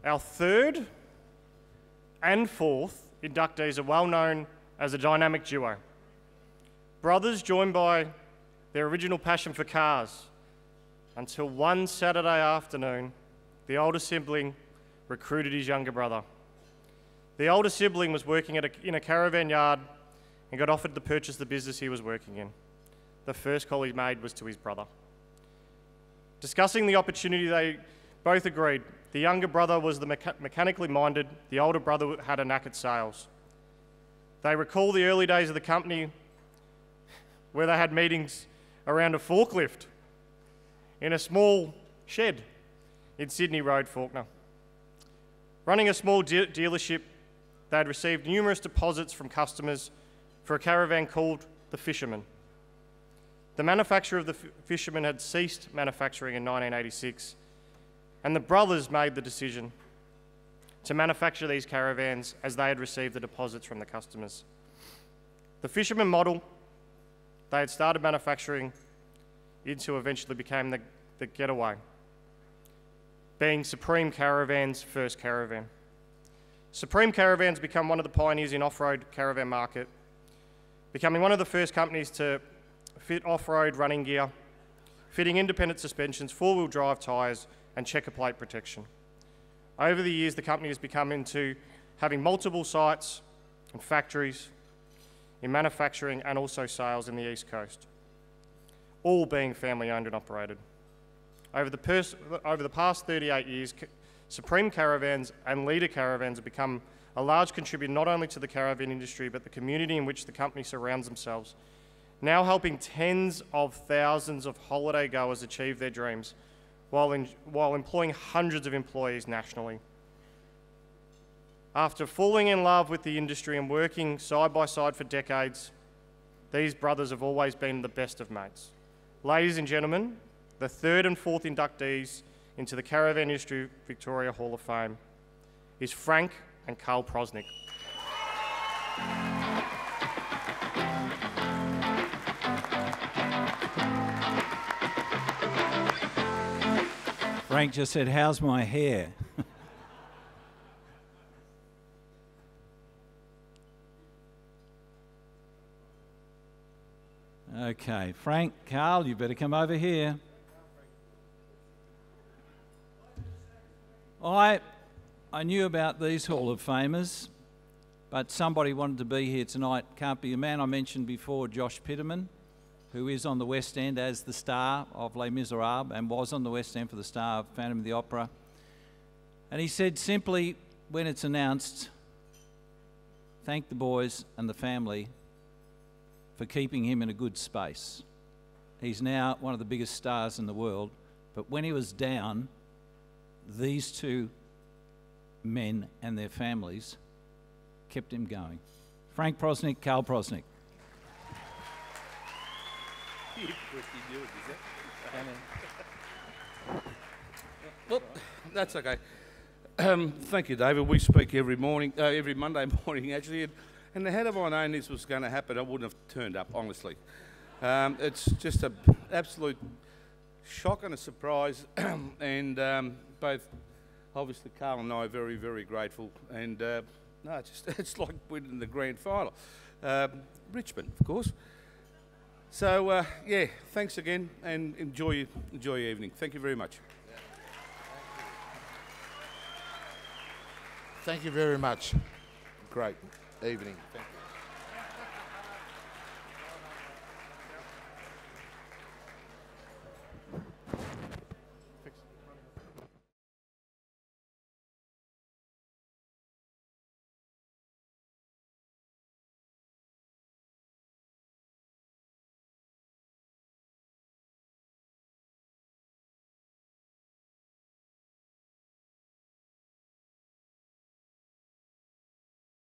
Our third and fourth inductees are well known as a dynamic duo. Brothers joined by their original passion for cars, until one Saturday afternoon, the older sibling recruited his younger brother. The older sibling was working in a caravan yard and got offered to purchase the business he was working in. The first call he made was to his brother. Discussing the opportunity, they both agreed. The younger brother was the mechanically minded, the older brother had a knack at sales. They recall the early days of the company where they had meetings around a forklift in a small shed in Sydney Road, Fawkner. Running a small dealership, they had received numerous deposits from customers for a caravan called the Fisherman. The manufacturer of the Fisherman had ceased manufacturing in 1986, and the brothers made the decision to manufacture these caravans as they had received the deposits from the customers. The Fisherman model they had started manufacturing into eventually became the Getaway, being Supreme Caravan's first caravan. Supreme Caravans become one of the pioneers in off-road caravan market, becoming one of the first companies to fit off-road running gear, fitting independent suspensions, four-wheel drive tyres, and checker plate protection. Over the years, the company has become into having multiple sites and factories in manufacturing and also sales in the East Coast, all being family-owned and operated. Over the past 38 years, Supreme Caravans and Leader Caravans have become a large contributor not only to the caravan industry, but the community in which the company surrounds themselves, now helping tens of thousands of holiday goers achieve their dreams while employing hundreds of employees nationally. After falling in love with the industry and working side by side for decades, these brothers have always been the best of mates. Ladies and gentlemen, the third and fourth inductees into the Caravan Industry Victoria Hall of Fame is Frank and Karl Prosenik. Frank just said, "How's my hair?" Okay, Frank, Karl, you better come over here. I knew about these Hall of Famers, but somebody wanted to be here tonight. Can't be a man I mentioned before, Josh Pitterman, who is on the West End as the star of Les Miserables and was on the West End for the star of Phantom of the Opera. And he said simply, when it's announced, thank the boys and the family for keeping him in a good space. He's now one of the biggest stars in the world, but when he was down, these two men and their families kept him going. Frank Prosenik, Karl Prosenik. Well, that's okay. Thank you, David. We speak every morning, every Monday morning, actually. And had I known this was going to happen, I wouldn't have turned up, honestly. It's just an absolute shock and a surprise. And both, obviously, Karl and I are very, very grateful. And no, it's like winning the grand final. Richmond, of course. So, yeah, thanks again, and enjoy your evening. Thank you very much. Thank you very much. Great evening. Thank you.